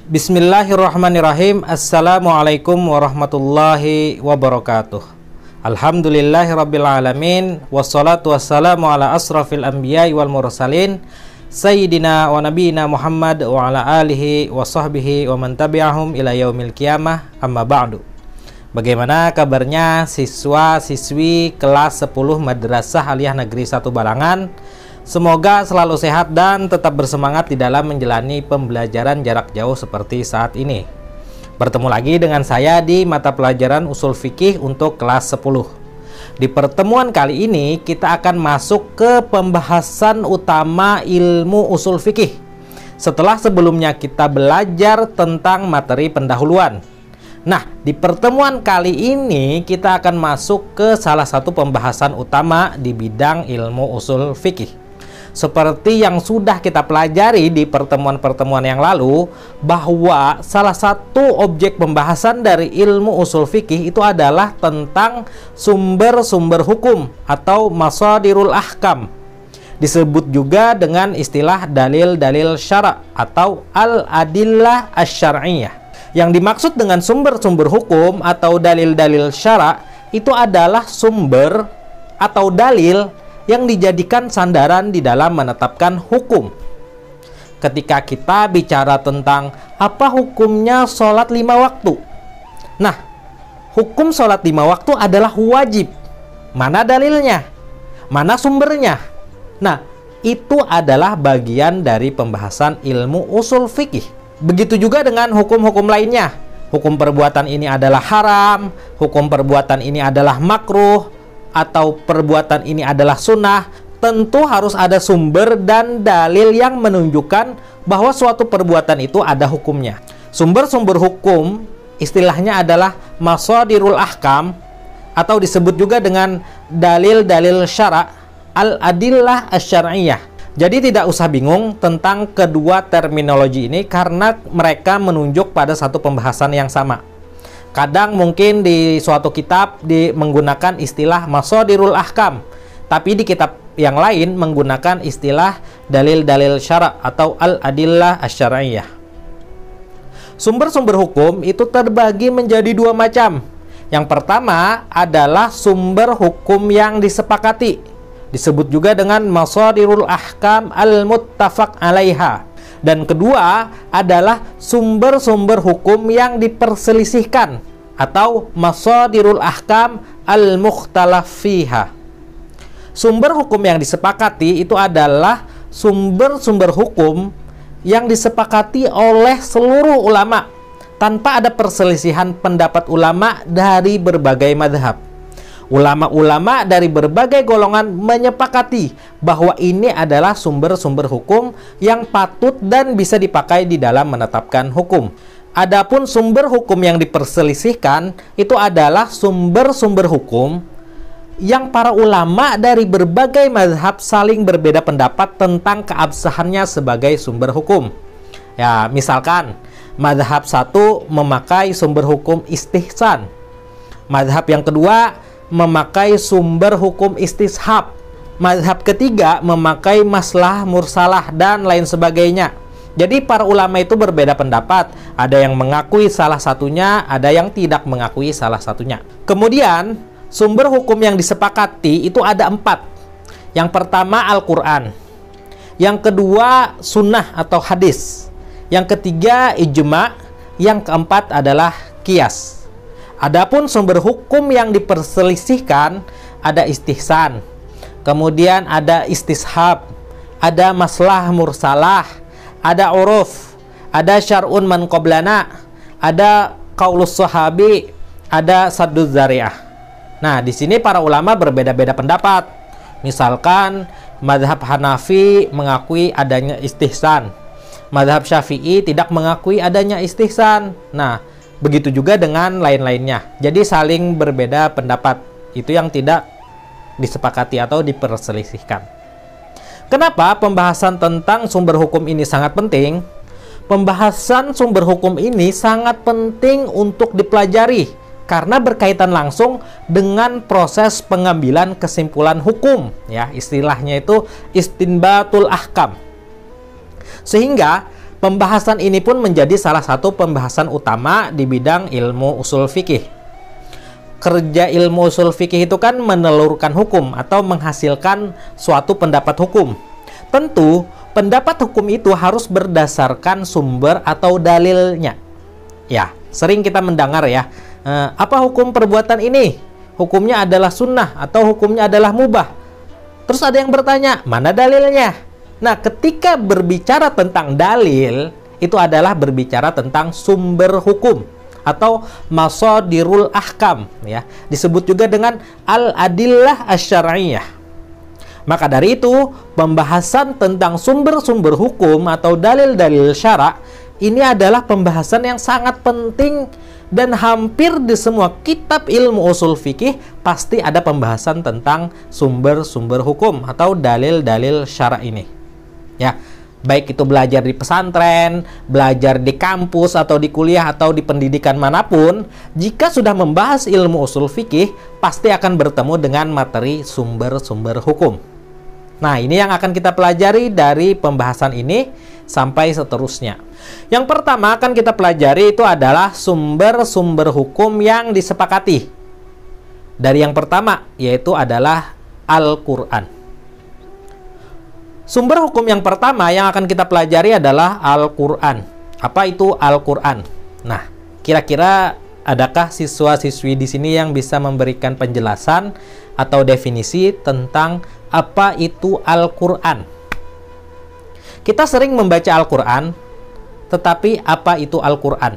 Bismillahirrahmanirrahim. Assalamualaikum warahmatullahi wabarakatuh. Alhamdulillahirabbil alamin, wassalatu wassalamu ala asrafil anbiya'i wal mursalin sayyidina wa nabiyina Muhammad wa ala alihi wa sahbihi wa man tabi'ahum ila yaumil qiyamah, amma ba'du. Bagaimana kabarnya siswa-siswi kelas 10 Madrasah Aliyah Negeri 1 Balangan? Semoga selalu sehat dan tetap bersemangat di dalam menjalani pembelajaran jarak jauh seperti saat ini. Bertemu lagi dengan saya di mata pelajaran usul fikih untuk kelas 10. Di pertemuan kali ini kita akan masuk ke pembahasan utama ilmu usul fikih. Setelah sebelumnya kita belajar tentang materi pendahuluan. Nah, di pertemuan kali ini kita akan masuk ke salah satu pembahasan utama di bidang ilmu usul fikih. Seperti yang sudah kita pelajari di pertemuan-pertemuan yang lalu, bahwa salah satu objek pembahasan dari ilmu usul fikih itu adalah tentang sumber-sumber hukum atau masadirul ahkam. Disebut juga dengan istilah dalil-dalil syara' atau al-adillah asy-syar'iyyah. Yang dimaksud dengan sumber-sumber hukum atau dalil-dalil syara' itu adalah sumber atau dalil yang dijadikan sandaran di dalam menetapkan hukum. Ketika kita bicara tentang apa hukumnya sholat 5 waktu. Nah, hukum sholat 5 waktu adalah wajib. Mana dalilnya? Mana sumbernya? Nah, itu adalah bagian dari pembahasan ilmu usul fikih. Begitu juga dengan hukum-hukum lainnya. Hukum perbuatan ini adalah haram, hukum perbuatan ini adalah makruh, atau perbuatan ini adalah sunnah. Tentu harus ada sumber dan dalil yang menunjukkan bahwa suatu perbuatan itu ada hukumnya. Sumber-sumber hukum istilahnya adalah masadirul ahkam atau disebut juga dengan dalil-dalil syara' al-adillah asy-syar'iyyah. Jadi tidak usah bingung tentang kedua terminologi ini karena mereka menunjuk pada satu pembahasan yang sama. Kadang mungkin di suatu kitab menggunakan istilah masadirul ahkam, tapi di kitab yang lain menggunakan istilah dalil-dalil syara' atau al-adillah asy-syar'iyyah. Sumber-sumber hukum itu terbagi menjadi dua macam. Yang pertama adalah sumber hukum yang disepakati. Disebut juga dengan masadirul ahkam al-muttafaq 'alaiha. Dan kedua adalah sumber-sumber hukum yang diperselisihkan atau masadirul ahkam al-mukhtalaf fiha. Sumber hukum yang disepakati itu adalah sumber-sumber hukum yang disepakati oleh seluruh ulama tanpa ada perselisihan pendapat ulama dari berbagai mazhab. Ulama-ulama dari berbagai golongan menyepakati bahwa ini adalah sumber-sumber hukum yang patut dan bisa dipakai di dalam menetapkan hukum. Adapun sumber hukum yang diperselisihkan itu adalah sumber-sumber hukum yang para ulama dari berbagai mazhab saling berbeda pendapat tentang keabsahannya sebagai sumber hukum. Ya, misalkan mazhab satu memakai sumber hukum istihsan. Mazhab yang kedua memakai sumber hukum istishab. Mazhab ketiga memakai maslah mursalah dan lain sebagainya. Jadi para ulama itu berbeda pendapat. Ada yang mengakui salah satunya, ada yang tidak mengakui salah satunya. Kemudian sumber hukum yang disepakati itu ada 4. Yang pertama Al-Quran, yang kedua sunnah atau hadis, yang ketiga ijma', yang keempat adalah qiyas. Adapun sumber hukum yang diperselisihkan ada istihsan, kemudian ada istishab, ada maslah mursalah, ada uruf, ada syar'un man qablana, ada qaulus sahabi, ada sadduz zari'ah. Nah, di sini para ulama berbeda-beda pendapat. Misalkan mazhab Hanafi mengakui adanya istihsan, mazhab Syafi'i tidak mengakui adanya istihsan. Nah, begitu juga dengan lain-lainnya. Jadi saling berbeda pendapat. Itu yang tidak disepakati atau diperselisihkan. Kenapa pembahasan tentang sumber hukum ini sangat penting? Pembahasan sumber hukum ini sangat penting untuk dipelajari karena berkaitan langsung dengan proses pengambilan kesimpulan hukum, ya, istilahnya itu istinbatul ahkam. Sehingga Pembahasan ini pun menjadi salah satu pembahasan utama di bidang ilmu usul fikih. Kerja ilmu usul fikih itu kan menelurkan hukum atau menghasilkan suatu pendapat hukum. Tentu, pendapat hukum itu harus berdasarkan sumber atau dalilnya. Ya, sering kita mendengar ya, apa hukum perbuatan ini? Hukumnya adalah sunnah atau hukumnya adalah mubah. Terus ada yang bertanya, mana dalilnya? Nah, ketika berbicara tentang dalil, itu adalah berbicara tentang sumber hukum atau masadirul ahkam, ya. Disebut juga dengan al-adillah asy-syar'iyyah. Maka dari itu, pembahasan tentang sumber-sumber hukum atau dalil-dalil syara' ini adalah pembahasan yang sangat penting, dan hampir di semua kitab ilmu usul fikih pasti ada pembahasan tentang sumber-sumber hukum atau dalil-dalil syara' ini. Ya, baik itu belajar di pesantren, belajar di kampus atau di kuliah atau di pendidikan manapun, jika sudah membahas ilmu usul fikih pasti akan bertemu dengan materi sumber-sumber hukum. Nah, ini yang akan kita pelajari dari pembahasan ini sampai seterusnya. Yang pertama akan kita pelajari itu adalah sumber-sumber hukum yang disepakati. Dari yang pertama, yaitu adalah Al-Quran. Sumber hukum yang pertama yang akan kita pelajari adalah Al-Quran. Apa itu Al-Quran? Nah, kira-kira adakah siswa-siswi di sini yang bisa memberikan penjelasan atau definisi tentang apa itu Al-Quran? Kita sering membaca Al-Quran, tetapi apa itu Al-Quran?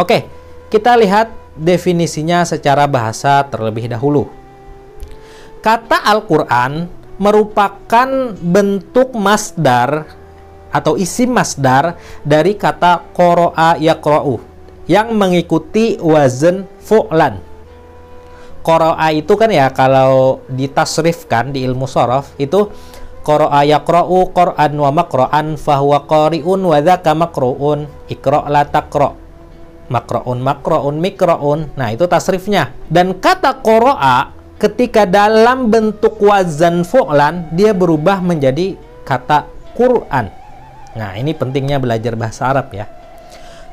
Oke, kita lihat definisinya secara bahasa terlebih dahulu. Kata Al-Quran merupakan bentuk masdar atau isim masdar dari kata qara'a yaqra'u yang mengikuti wazan fu'lan. Qara'a itu kan ya, kalau ditasrifkan di ilmu shorof itu qara'a yaqra'u qur'an wa maqra'an fahuwa qari'un wa dzaka maqru'un iqra' la taqra', maqra'un maqra'un miqra'un. Nah, itu tasrifnya. Dan kata qara'a ketika dalam bentuk wazan fu'lan dia berubah menjadi kata Qur'an. Nah, ini pentingnya belajar bahasa Arab ya.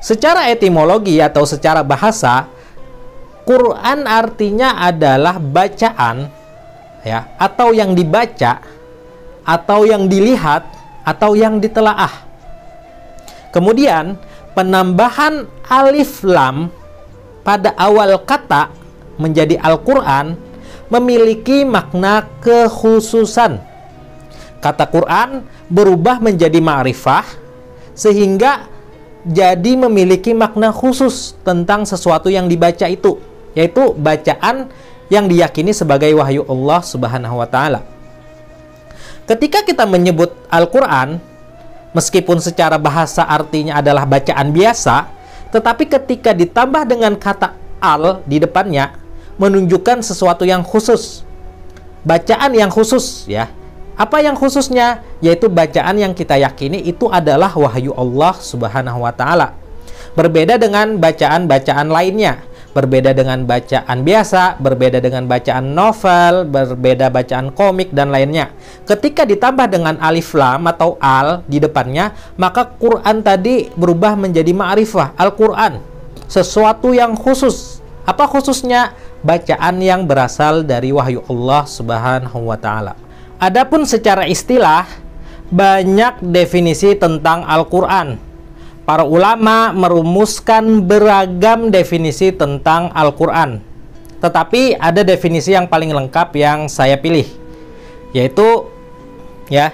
Secara etimologi atau secara bahasa, Quran artinya adalah bacaan ya, atau yang dibaca, atau yang dilihat, atau yang ditelaah. Kemudian penambahan alif lam pada awal kata menjadi Al-Quran memiliki makna kekhususan. Kata Quran berubah menjadi ma'rifah sehingga jadi memiliki makna khusus tentang sesuatu yang dibaca itu, yaitu bacaan yang diyakini sebagai wahyu Allah Subhanahu wa Ta'ala. Ketika kita menyebut Al-Quran, meskipun secara bahasa artinya adalah bacaan biasa, tetapi ketika ditambah dengan kata al di depannya menunjukkan sesuatu yang khusus, bacaan yang khusus ya. Apa yang khususnya? Yaitu bacaan yang kita yakini itu adalah wahyu Allah Subhanahu wa Ta'ala. Berbeda dengan bacaan-bacaan lainnya, berbeda dengan bacaan biasa, berbeda dengan bacaan novel, berbeda bacaan komik dan lainnya. Ketika ditambah dengan alif lam atau al di depannya, maka Quran tadi berubah menjadi ma'rifah, Al-Quran, sesuatu yang khusus. Apa khususnya? Bacaan yang berasal dari wahyu Allah Subhanahu wa Ta'ala. Adapun secara istilah, banyak definisi tentang Al-Quran. Para ulama merumuskan beragam definisi tentang Al-Quran. Tetapi ada definisi yang paling lengkap yang saya pilih, yaitu ya,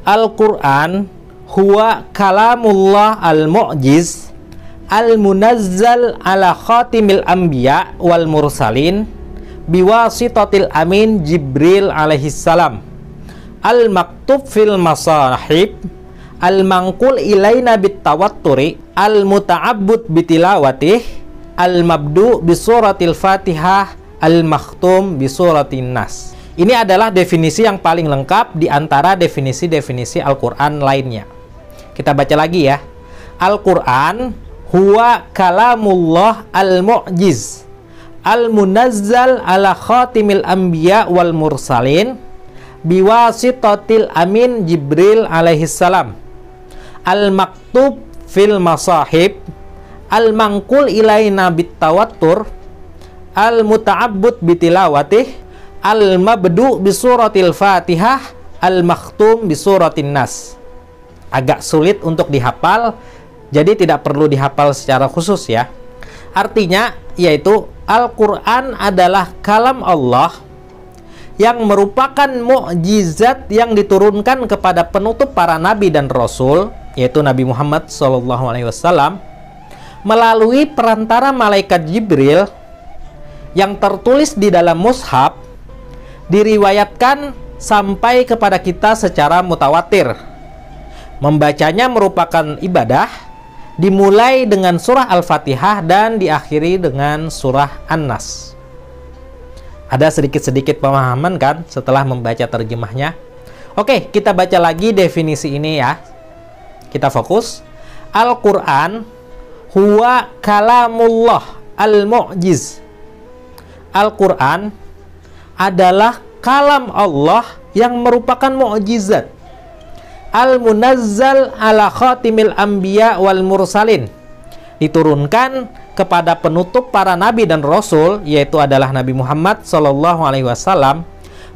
Al-Quran huwa kalamullah al-mu'jiz al-munazzal ala khatimil anbiya wal mursalin biwasitatil amin Jibril alaihissalam al-maktub fil masahib al-mangkul ilaina bitawatturi al-muta'abbud bitilawatih al-mabdu bisuratil fatihah al-makhtum bisuratin nas. Ini adalah definisi yang paling lengkap di antara definisi-definisi Al-Quran lainnya. Kita baca lagi ya. Al-Quran huwa kalamullah al-mu'jiz al-munazzal ala khatimil anbiya wal mursalin biwasitatil amin Jibril alaihissalam al-maktub fil masahib, al-mangkul ilaina bitawattur, al-muta'abbud bitilawatih, al-mabdu bisuratil Fatihah, al-makhtum bisuratin Nas. Agak sulit untuk dihafal, jadi tidak perlu dihafal secara khusus ya. Artinya yaitu Al-Quran adalah kalam Allah yang merupakan mukjizat yang diturunkan kepada penutup para nabi dan rasul, yaitu Nabi Muhammad SAW, melalui perantara malaikat Jibril yang tertulis di dalam mushaf, diriwayatkan sampai kepada kita secara mutawatir. Membacanya merupakan ibadah, dimulai dengan surah Al-Fatihah dan diakhiri dengan surah An-Nas. Ada sedikit-sedikit pemahaman kan setelah membaca terjemahnya? Oke, kita baca lagi definisi ini ya. Kita fokus. Al-Quran huwa kalamullah al-mu'jiz. Al-Quran adalah kalam Allah yang merupakan mukjizat. Al-munazzal ala khatimil anbiya wal mursalin. Diturunkan kepada penutup para nabi dan rasul, yaitu adalah Nabi Muhammad SAW,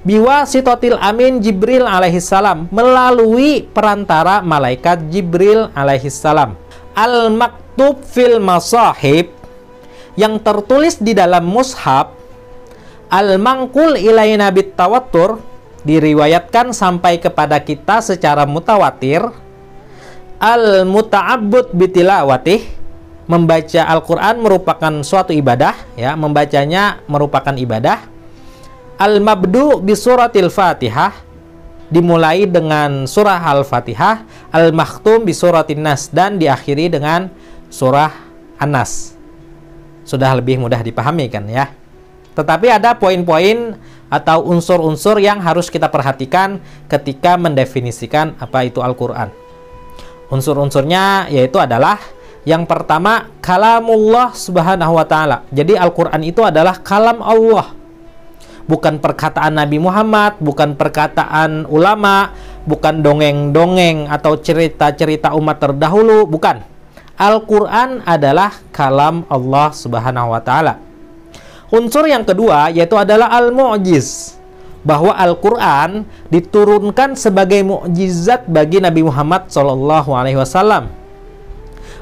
biwasitotil amin Jibril alaihissalam, melalui perantara malaikat Jibril alaihissalam. Al-maktub fil masahib, yang tertulis di dalam mushaf. Al-mangkul ilaina bitawattur, diriwayatkan sampai kepada kita secara mutawatir. Al-muta'abbud bitilawatih, membaca Al-Quran merupakan suatu ibadah ya, membacanya merupakan ibadah. Al-mabdu bisuratil Fatihah, dimulai dengan surah Al-Fatihah. Al-makhtum bisuratin Nas, dan diakhiri dengan surah An-Nas. Sudah lebih mudah dipahami kan ya. Tetapi ada poin-poin atau unsur-unsur yang harus kita perhatikan ketika mendefinisikan apa itu Al-Quran. Unsur-unsurnya yaitu adalah yang pertama, kalamullah subhanahu wa ta'ala. Jadi Al-Quran itu adalah kalam Allah, bukan perkataan Nabi Muhammad, bukan perkataan ulama, bukan dongeng-dongeng atau cerita-cerita umat terdahulu, bukan. Al-Quran adalah kalam Allah subhanahu wa ta'ala. Unsur yang kedua yaitu adalah al-mu'jiz, bahwa Al-Quran diturunkan sebagai mukjizat bagi Nabi Muhammad SAW.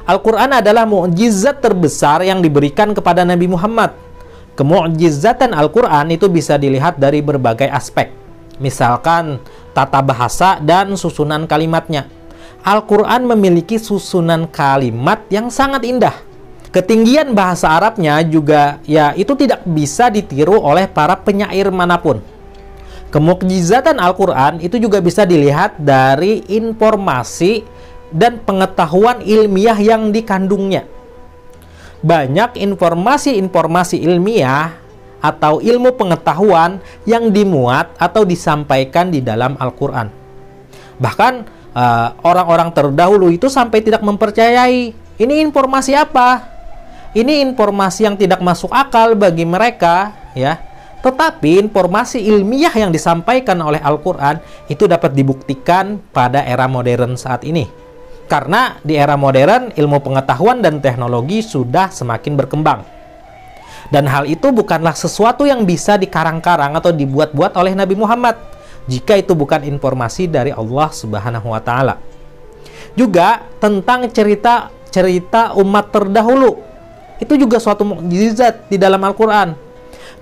Al-Quran adalah mukjizat terbesar yang diberikan kepada Nabi Muhammad. Kemukjizatan Al-Quran itu bisa dilihat dari berbagai aspek, misalkan tata bahasa dan susunan kalimatnya. Al-Quran memiliki susunan kalimat yang sangat indah. Ketinggian bahasa Arabnya juga ya itu tidak bisa ditiru oleh para penyair manapun. Kemukjizatan Al-Quran itu juga bisa dilihat dari informasi dan pengetahuan ilmiah yang dikandungnya. Banyak informasi-informasi ilmiah atau ilmu pengetahuan yang dimuat atau disampaikan di dalam Al-Quran. Bahkan orang-orang terdahulu itu sampai tidak mempercayai ini informasi apa. Ini informasi yang tidak masuk akal bagi mereka ya. Tetapi informasi ilmiah yang disampaikan oleh Al-Quran itu dapat dibuktikan pada era modern saat ini. Karena di era modern ilmu pengetahuan dan teknologi sudah semakin berkembang. Dan hal itu bukanlah sesuatu yang bisa dikarang-karang atau dibuat-buat oleh Nabi Muhammad jika itu bukan informasi dari Allah Subhanahu wa Ta'ala. Juga tentang cerita umat terdahulu, itu juga suatu mukjizat di dalam Al-Quran.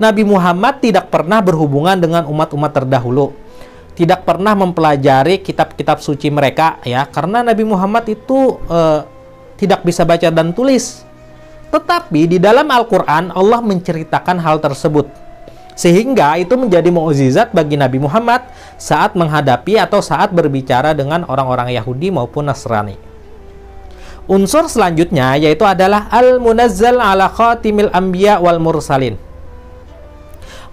Nabi Muhammad tidak pernah berhubungan dengan umat-umat terdahulu, tidak pernah mempelajari kitab-kitab suci mereka ya, karena Nabi Muhammad itu tidak bisa baca dan tulis. Tetapi di dalam Al-Quran Allah menceritakan hal tersebut, sehingga itu menjadi mukjizat bagi Nabi Muhammad saat menghadapi atau saat berbicara dengan orang-orang Yahudi maupun Nasrani. Unsur selanjutnya yaitu adalah al-munazzal ala khatimil anbiya wal mursalin,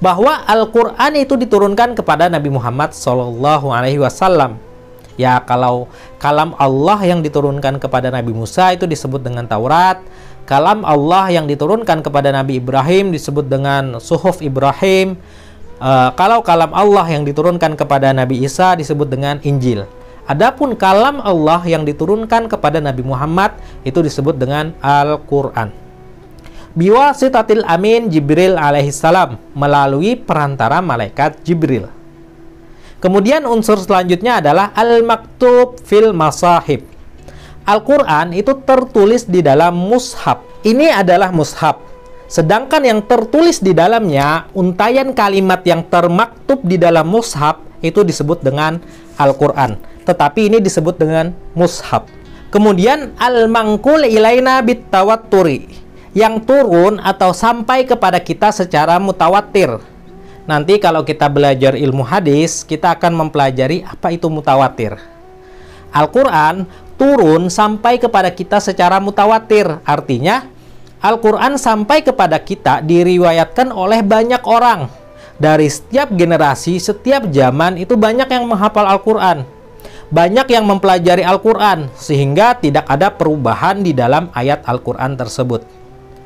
bahwa Al-Quran itu diturunkan kepada Nabi Muhammad SAW. Ya, kalau kalam Allah yang diturunkan kepada Nabi Musa itu disebut dengan Taurat. Kalam Allah yang diturunkan kepada Nabi Ibrahim disebut dengan Suhuf Ibrahim. Kalau kalam Allah yang diturunkan kepada Nabi Isa disebut dengan Injil. Adapun kalam Allah yang diturunkan kepada Nabi Muhammad itu disebut dengan Al-Quran. Biwasitatil amin Jibril alaihissalam, melalui perantara malaikat Jibril. Kemudian unsur selanjutnya adalah al-maktub fil masahib. Al-Quran itu tertulis di dalam mushaf. Ini adalah mushaf. Sedangkan yang tertulis di dalamnya, untayan kalimat yang termaktub di dalam mushaf itu disebut dengan Al-Quran. Tetapi ini disebut dengan mushaf. Kemudian al-mangkul ilaina bitawatturi, yang turun atau sampai kepada kita secara mutawatir. Nanti kalau kita belajar ilmu hadis, kita akan mempelajari apa itu mutawatir. Al-Quran turun sampai kepada kita secara mutawatir. Artinya, Al-Quran sampai kepada kita diriwayatkan oleh banyak orang. Dari setiap generasi, setiap zaman itu banyak yang menghafal Al-Quran. Banyak yang mempelajari Al-Quran, sehingga tidak ada perubahan di dalam ayat Al-Quran tersebut.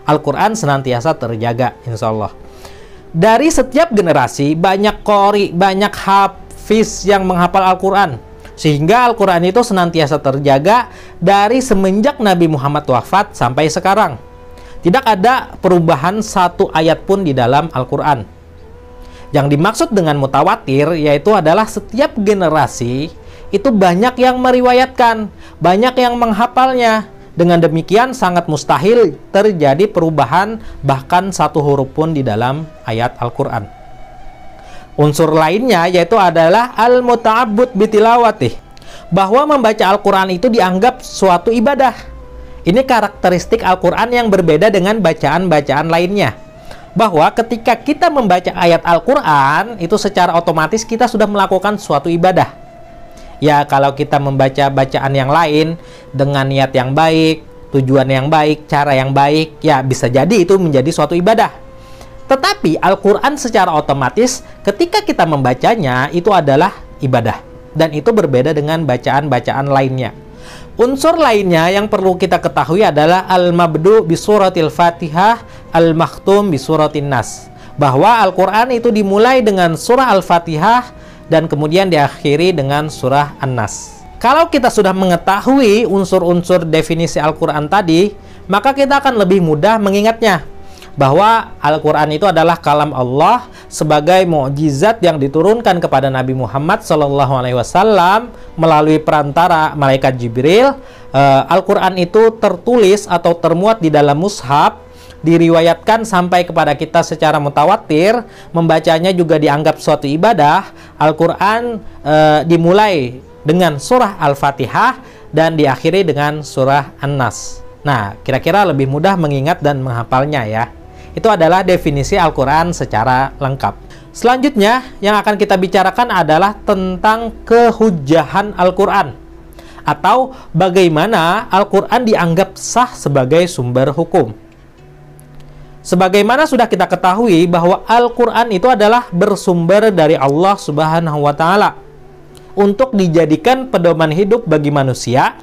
Al-Quran senantiasa terjaga, insya Allah. Dari setiap generasi, banyak qori, banyak hafiz yang menghafal Al-Quran. Sehingga Al-Quran itu senantiasa terjaga dari semenjak Nabi Muhammad wafat sampai sekarang. Tidak ada perubahan satu ayat pun di dalam Al-Quran. Yang dimaksud dengan mutawatir, yaitu adalah setiap generasi itu banyak yang meriwayatkan, banyak yang menghafalnya. Dengan demikian sangat mustahil terjadi perubahan bahkan satu huruf pun di dalam ayat Al-Quran. Unsur lainnya yaitu adalah al-muta'abbud bitilawatih, bahwa membaca Al-Quran itu dianggap suatu ibadah. Ini karakteristik Al-Quran yang berbeda dengan bacaan-bacaan lainnya. Bahwa ketika kita membaca ayat Al-Quran, itu secara otomatis kita sudah melakukan suatu ibadah. Ya, kalau kita membaca bacaan yang lain dengan niat yang baik, tujuan yang baik, cara yang baik, ya bisa jadi itu menjadi suatu ibadah. Tetapi Al-Quran secara otomatis ketika kita membacanya itu adalah ibadah. Dan itu berbeda dengan bacaan-bacaan lainnya. Unsur lainnya yang perlu kita ketahui adalah al-mabdu bi suratil Fatihah, al-makhtum bi suratin Nas. Bahwa Al-Quran itu dimulai dengan surah Al-Fatihah dan kemudian diakhiri dengan surah An-Nas. Kalau kita sudah mengetahui unsur-unsur definisi Al-Quran tadi, maka kita akan lebih mudah mengingatnya. Bahwa Al-Quran itu adalah kalam Allah sebagai mukjizat yang diturunkan kepada Nabi Muhammad SAW melalui perantara malaikat Jibril. Al-Quran itu tertulis atau termuat di dalam mushaf, diriwayatkan sampai kepada kita secara mutawatir, membacanya juga dianggap suatu ibadah. Al-Quran dimulai dengan surah Al-Fatihah dan diakhiri dengan surah An-Nas. Nah, kira-kira lebih mudah mengingat dan menghafalnya ya. Itu adalah definisi Al-Quran secara lengkap. Selanjutnya yang akan kita bicarakan adalah tentang kehujahan Al-Quran, atau bagaimana Al-Quran dianggap sah sebagai sumber hukum. Sebagaimana sudah kita ketahui bahwa Al-Quran itu adalah bersumber dari Allah Subhanahu wa Ta'ala untuk dijadikan pedoman hidup bagi manusia.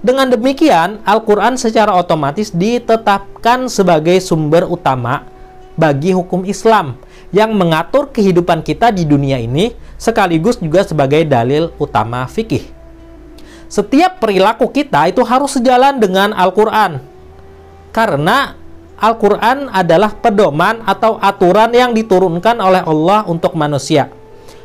Dengan demikian, Al-Quran secara otomatis ditetapkan sebagai sumber utama bagi hukum Islam yang mengatur kehidupan kita di dunia ini, sekaligus juga sebagai dalil utama fikih. Setiap perilaku kita itu harus sejalan dengan Al-Quran, karena Al-Quran adalah pedoman atau aturan yang diturunkan oleh Allah untuk manusia.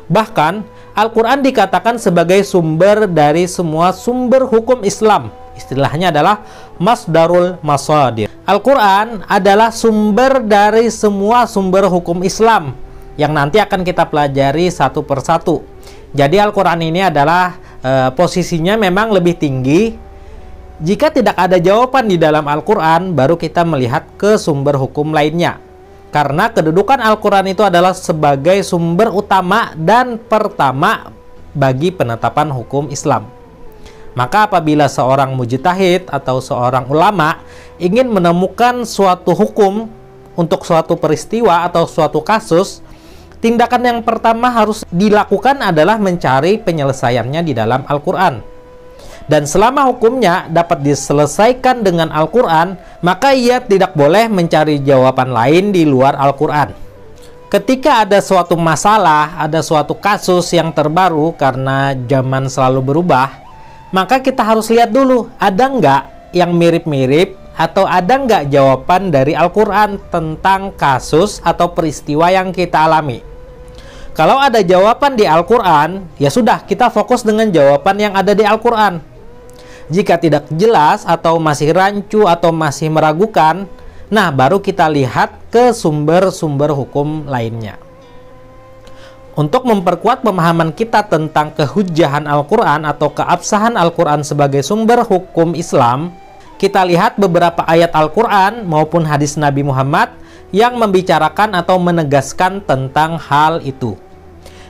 Bahkan, Al-Quran dikatakan sebagai sumber dari semua sumber hukum Islam. Istilahnya adalah masdarul masadir. Al-Quran adalah sumber dari semua sumber hukum Islam yang nanti akan kita pelajari satu persatu. Jadi Al-Quran ini adalah posisinya memang lebih tinggi. Jika tidak ada jawaban di dalam Al-Quran, baru kita melihat ke sumber hukum lainnya. Karena kedudukan Al-Quran itu adalah sebagai sumber utama dan pertama bagi penetapan hukum Islam. Maka apabila seorang mujtahid atau seorang ulama ingin menemukan suatu hukum untuk suatu peristiwa atau suatu kasus, tindakan yang pertama harus dilakukan adalah mencari penyelesaiannya di dalam Al-Quran. Dan selama hukumnya dapat diselesaikan dengan Al-Quran, maka ia tidak boleh mencari jawaban lain di luar Al-Quran. Ketika ada suatu masalah, ada suatu kasus yang terbaru karena zaman selalu berubah, maka kita harus lihat dulu, ada nggak yang mirip-mirip atau ada nggak jawaban dari Al-Quran tentang kasus atau peristiwa yang kita alami. Kalau ada jawaban di Al-Quran, ya sudah, kita fokus dengan jawaban yang ada di Al-Quran. Jika tidak jelas atau masih rancu atau masih meragukan, nah, baru kita lihat ke sumber-sumber hukum lainnya. Untuk memperkuat pemahaman kita tentang kehujjahan Al-Quran atau keabsahan Al-Quran sebagai sumber hukum Islam, kita lihat beberapa ayat Al-Quran maupun hadis Nabi Muhammad yang membicarakan atau menegaskan tentang hal itu.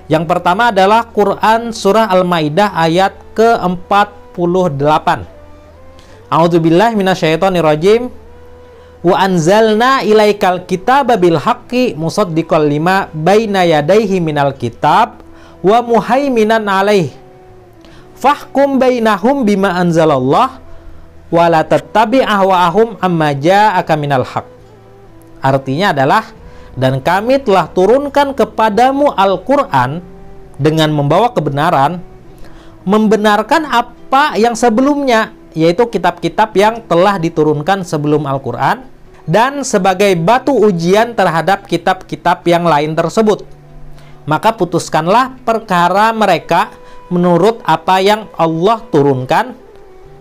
Yang pertama adalah Quran Surah Al-Maidah ayat ke-48. A'udzubillahi minasyaitonirrajim. Wa anzalna ilaikal kitaba bil haqqi musaddiqal lima baina yadayhi minal kitab wa muhaiminan alaih fahkum bainahum bima anzalallah wa la tattabi' ahwa'ahum amma ja'aka minal haqq. Artinya adalah, dan kami telah turunkan kepadamu Al-Quran dengan membawa kebenaran, membenarkan apa yang sebelumnya, yaitu kitab-kitab yang telah diturunkan sebelum Al-Quran, dan sebagai batu ujian terhadap kitab-kitab yang lain tersebut. Maka putuskanlah perkara mereka menurut apa yang Allah turunkan,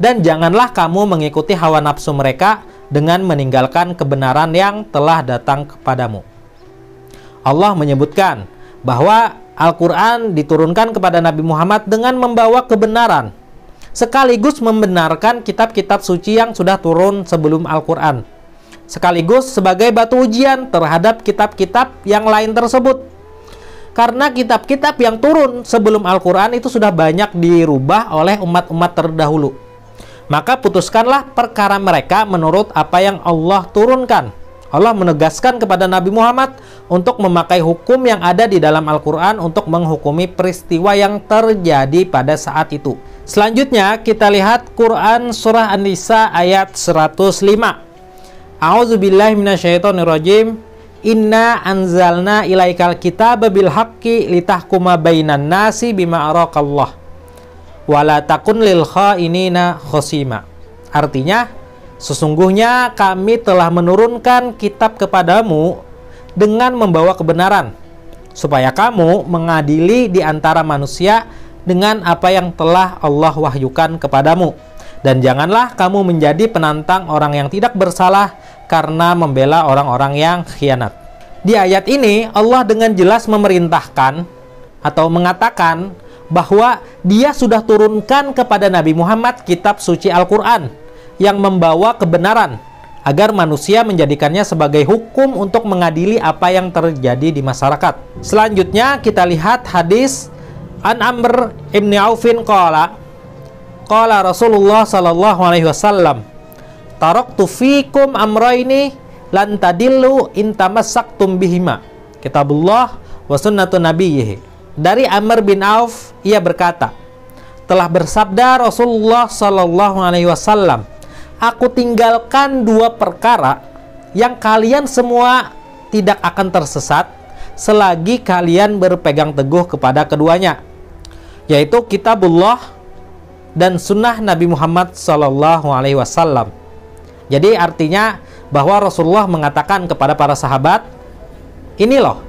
dan janganlah kamu mengikuti hawa nafsu mereka dengan meninggalkan kebenaran yang telah datang kepadamu. Allah menyebutkan bahwa Al-Quran diturunkan kepada Nabi Muhammad dengan membawa kebenaran, sekaligus membenarkan kitab-kitab suci yang sudah turun sebelum Al-Quran, sekaligus sebagai batu ujian terhadap kitab-kitab yang lain tersebut. Karena kitab-kitab yang turun sebelum Al-Quran itu sudah banyak dirubah oleh umat-umat terdahulu. Maka putuskanlah perkara mereka menurut apa yang Allah turunkan. Allah menegaskan kepada Nabi Muhammad untuk memakai hukum yang ada di dalam Al-Quran untuk menghukumi peristiwa yang terjadi pada saat itu. Selanjutnya kita lihat Quran Surah An-Nisa ayat 105. A'udzubillahi minasyaitonirrajim. Inna anzalna ilaikal kitaba bil haqqi litahkuma bainan nasi bima araqallah wa la takun lil khainina khosima. Artinya, sesungguhnya kami telah menurunkan kitab kepadamu dengan membawa kebenaran, supaya kamu mengadili di antara manusia dengan apa yang telah Allah wahyukan kepadamu. Dan janganlah kamu menjadi penantang orang yang tidak bersalah karena membela orang-orang yang khianat. Di ayat ini Allah dengan jelas memerintahkan atau mengatakan bahwa Dia sudah turunkan kepada Nabi Muhammad kitab suci Al-Quran yang membawa kebenaran, agar manusia menjadikannya sebagai hukum untuk mengadili apa yang terjadi di masyarakat. Selanjutnya kita lihat hadis An Amr ibn Aufin qala Rasulullah sallallahu alaihi wasallam, taraktu fikum amraini lan tadillu in tamassaktum bihima, kitabullah wa sunnatun nabiyih. Dari Amr bin Auf, ia berkata, telah bersabda Rasulullah sallallahu alaihi wasallam, aku tinggalkan dua perkara yang kalian semua tidak akan tersesat selagi kalian berpegang teguh kepada keduanya, yaitu kitabullah dan sunnah Nabi Muhammad sallallahu alaihi wasallam. Jadi artinya bahwa Rasulullah mengatakan kepada para sahabat, ini loh,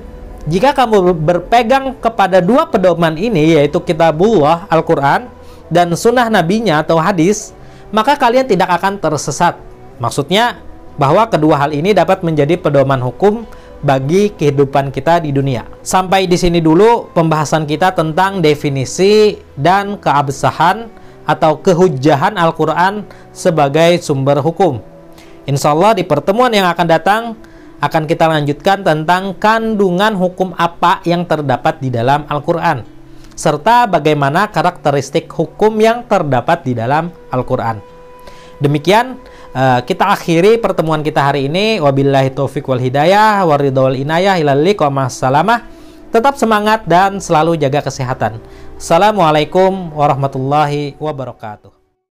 jika kamu berpegang kepada dua pedoman ini, yaitu kitabullah Al-Quran dan sunnah nabinya atau hadis, maka kalian tidak akan tersesat. Maksudnya bahwa kedua hal ini dapat menjadi pedoman hukum bagi kehidupan kita di dunia. Sampai di sini dulu pembahasan kita tentang definisi dan keabsahan atau kehujjahan Al-Quran sebagai sumber hukum. Insya Allah di pertemuan yang akan datang akan kita lanjutkan tentang kandungan hukum apa yang terdapat di dalam Al-Quran, serta bagaimana karakteristik hukum yang terdapat di dalam Al-Quran. Demikian kita akhiri pertemuan kita hari ini. Wabillahi taufiq wal hidayah waridha wal inayah ilal liqa ma'assalamah. Tetap semangat dan selalu jaga kesehatan. Assalamualaikum warahmatullahi wabarakatuh.